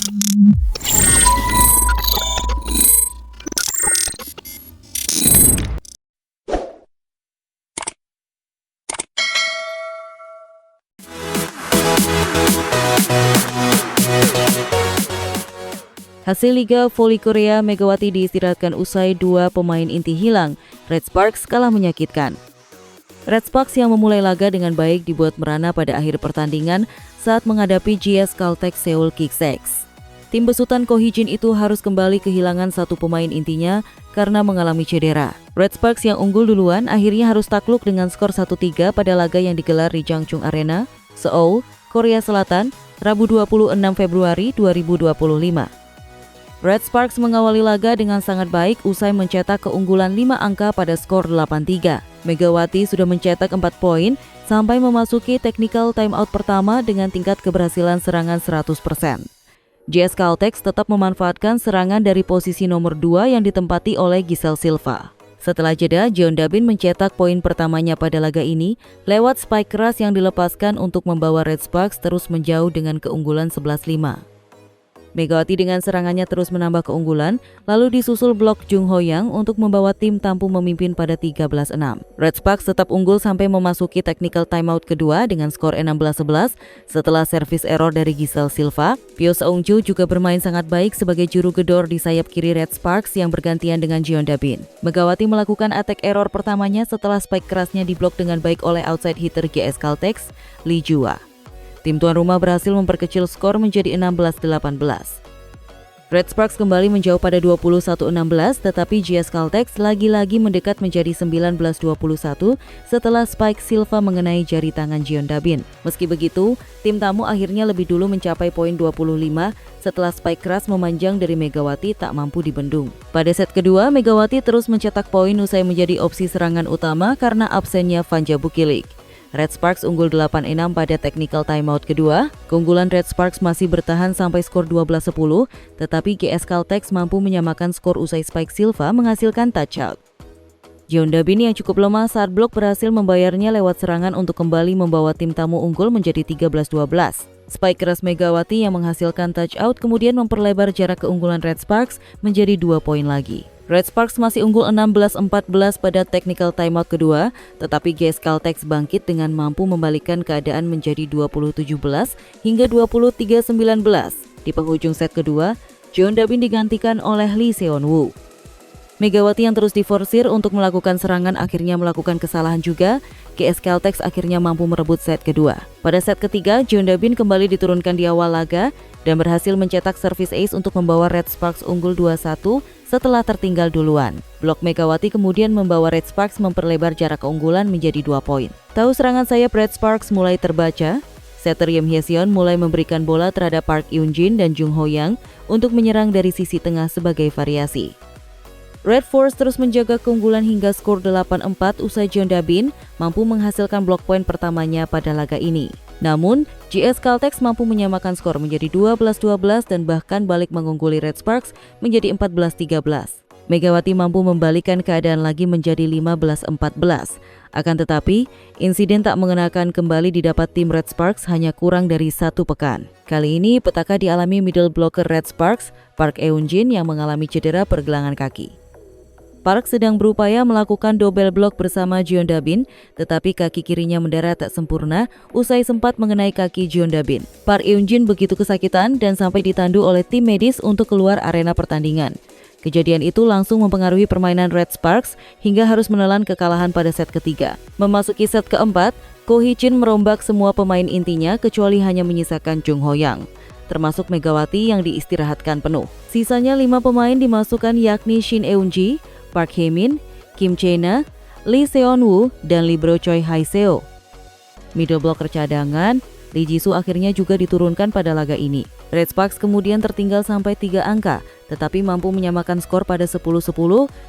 Hasil Liga Voli Korea, Megawati diistirahatkan usai dua pemain inti hilang. Red Sparks kalah menyakitkan. Red Sparks yang memulai laga dengan baik dibuat merana pada akhir pertandingan saat menghadapi GS Caltech Seoul Kicks. Tim besutan Ko Hee-jin itu harus kembali kehilangan satu pemain intinya karena mengalami cedera. Red Sparks yang unggul duluan akhirnya harus takluk dengan skor 1-3 pada laga yang digelar di Jangchung Arena, Seoul, Korea Selatan, Rabu 26 Februari 2025. Red Sparks mengawali laga dengan sangat baik usai mencetak keunggulan 5 angka pada skor 8-3. Megawati sudah mencetak 4 poin sampai memasuki technical timeout pertama dengan tingkat keberhasilan serangan 100%. GS Caltech tetap memanfaatkan serangan dari posisi nomor 2 yang ditempati oleh Giselle Silva. Setelah jeda, Jeon Dabin mencetak poin pertamanya pada laga ini lewat spike keras yang dilepaskan untuk membawa Red Sparks terus menjauh dengan keunggulan 11-5. Megawati dengan serangannya terus menambah keunggulan, lalu disusul blok Jung Ho-yang untuk membawa tim tampung memimpin pada 13-6. Red Sparks tetap unggul sampai memasuki technical timeout kedua dengan skor 16-11 setelah servis error dari Giselle Silva. Pyo Seung-ju juga bermain sangat baik sebagai juru gedor di sayap kiri Red Sparks yang bergantian dengan Jeon Dabin. Megawati melakukan attack error pertamanya setelah spike kerasnya diblok dengan baik oleh outside hitter GS Caltech, Lee Jua. Tim tuan rumah berhasil memperkecil skor menjadi 16-18. Red Sparks kembali menjauh pada 21-16, tetapi GS Caltech lagi-lagi mendekat menjadi 19-21 setelah spike Silva mengenai jari tangan Jeon Dabin. Meski begitu, tim tamu akhirnya lebih dulu mencapai poin 25 setelah spike keras memanjang dari Megawati tak mampu dibendung. Pada set kedua, Megawati terus mencetak poin usai menjadi opsi serangan utama karena absennya Vanja Bukilik. Red Sparks unggul 8-6 pada technical timeout kedua. Keunggulan Red Sparks masih bertahan sampai skor 12-10, tetapi GS Caltech mampu menyamakan skor usai spike Silva menghasilkan touchout. Jeon Dabin yang cukup lemah saat blok berhasil membayarnya lewat serangan untuk kembali membawa tim tamu unggul menjadi 13-12. Spike keras Megawati yang menghasilkan touchout kemudian memperlebar jarak keunggulan Red Sparks menjadi 2 poin lagi. Red Sparks masih unggul 16-14 pada technical timeout kedua, tetapi GS Caltech bangkit dengan mampu membalikkan keadaan menjadi 20-17 hingga 23-19. Di penghujung set kedua, Jeon Dabin digantikan oleh Lee Seon-woo. Megawati yang terus diforsir untuk melakukan serangan akhirnya melakukan kesalahan juga. GS Caltech akhirnya mampu merebut set kedua. Pada set ketiga, Jeon Dabin kembali diturunkan di awal laga dan berhasil mencetak service ace untuk membawa Red Sparks unggul 2-1 setelah tertinggal duluan. Blok Megawati kemudian membawa Red Sparks memperlebar jarak keunggulan menjadi 2 poin. Tahu serangan sayap Red Sparks mulai terbaca. Setter Yim Hye-seon mulai memberikan bola terhadap Park Eun-jin dan Jung Ho-yang untuk menyerang dari sisi tengah sebagai variasi. Red Force terus menjaga keunggulan hingga skor 8-4 usai Jeon Dabin mampu menghasilkan blok poin pertamanya pada laga ini. Namun, GS Caltech mampu menyamakan skor menjadi 12-12 dan bahkan balik mengungguli Red Sparks menjadi 14-13. Megawati mampu membalikkan keadaan lagi menjadi 15-14. Akan tetapi, insiden tak mengenakan kembali didapat tim Red Sparks hanya kurang dari 1 pekan. Kali ini, petaka dialami middle blocker Red Sparks, Park Eun-jin yang mengalami cedera pergelangan kaki. Park sedang berupaya melakukan double block bersama Jeon Dabin, tetapi kaki kirinya mendarat tak sempurna usai sempat mengenai kaki Jeon Dabin. Park Eun-jin begitu kesakitan dan sampai ditandu oleh tim medis untuk keluar arena pertandingan. Kejadian itu langsung mempengaruhi permainan Red Sparks hingga harus menelan kekalahan pada set ketiga. Memasuki set keempat, Ko Hee-jin merombak semua pemain intinya kecuali hanya menyisakan Jung Ho-yang, termasuk Megawati yang diistirahatkan penuh. Sisanya 5 pemain dimasukkan yakni Shin Eun-ji, Park Hae-min, Kim Chae-na, Lee Seon-woo, dan Libro Choi Hae-seo. Middle blocker cadangan, Lee Ji-soo akhirnya juga diturunkan pada laga ini. Red Sparks kemudian tertinggal sampai 3 angka, tetapi mampu menyamakan skor pada 10-10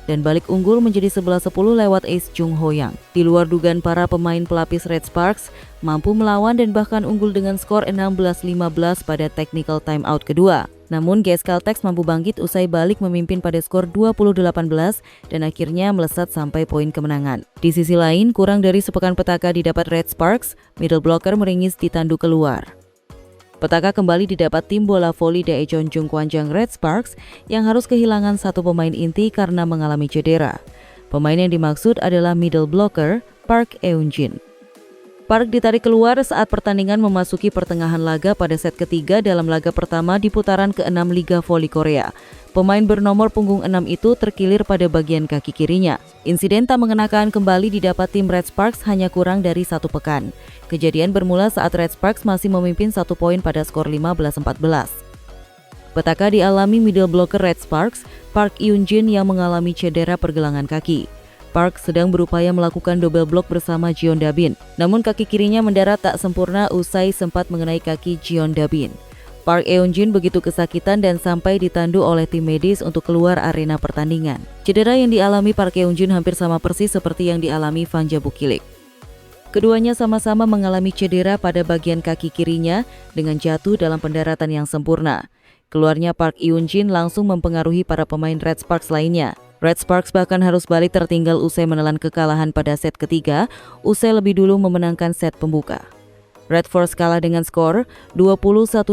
dan balik unggul menjadi 11-10 lewat ace Jung Ho-yang. Di luar dugaan para pemain pelapis Red Sparks mampu melawan dan bahkan unggul dengan skor 16-15 pada technical timeout kedua. Namun GS Caltech mampu bangkit usai balik memimpin pada skor 20-18 dan akhirnya melesat sampai poin kemenangan. Di sisi lain, kurang dari sepekan petaka didapat Red Sparks, middle blocker meringis ditandu keluar. Petaka kembali didapat tim bola voli Daejeon Jungkwanjang Red Sparks yang harus kehilangan satu pemain inti karena mengalami cedera. Pemain yang dimaksud adalah middle blocker Park Eun-jin. Park ditarik keluar saat pertandingan memasuki pertengahan laga pada set ketiga dalam laga pertama di putaran ke-6 Liga Voli Korea. Pemain bernomor punggung 6 itu terkilir pada bagian kaki kirinya. Insiden tak mengenakan kembali didapat tim Red Sparks hanya kurang dari 1 pekan. Kejadian bermula saat Red Sparks masih memimpin 1 poin pada skor 15-14. Petaka dialami middle blocker Red Sparks, Park Eun-jin yang mengalami cedera pergelangan kaki. Park sedang berupaya melakukan double block bersama Jeon Da-bin, namun kaki kirinya mendarat tak sempurna usai sempat mengenai kaki Jeon Da-bin. Park Eun-jin begitu kesakitan dan sampai ditandu oleh tim medis untuk keluar arena pertandingan. Cedera yang dialami Park Eun-jin hampir sama persis seperti yang dialami Van Jabukilik. Keduanya sama-sama mengalami cedera pada bagian kaki kirinya dengan jatuh dalam pendaratan yang sempurna. Keluarnya Park Eun-jin langsung mempengaruhi para pemain Red Sparks lainnya. Red Sparks bahkan harus balik tertinggal usai menelan kekalahan pada set ketiga, usai lebih dulu memenangkan set pembuka. Red Force kalah dengan skor 21-25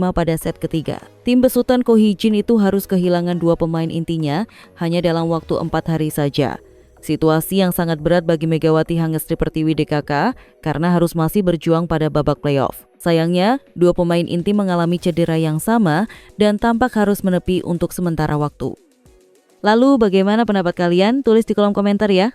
pada set ketiga. Tim besutan Ko Hee-jin itu harus kehilangan 2 pemain intinya hanya dalam waktu 4 hari saja. Situasi yang sangat berat bagi Megawati Hangestri Pertiwi DKK karena harus masih berjuang pada babak playoff. Sayangnya, 2 pemain inti mengalami cedera yang sama dan tampak harus menepi untuk sementara waktu. Lalu bagaimana pendapat kalian? Tulis di kolom komentar ya.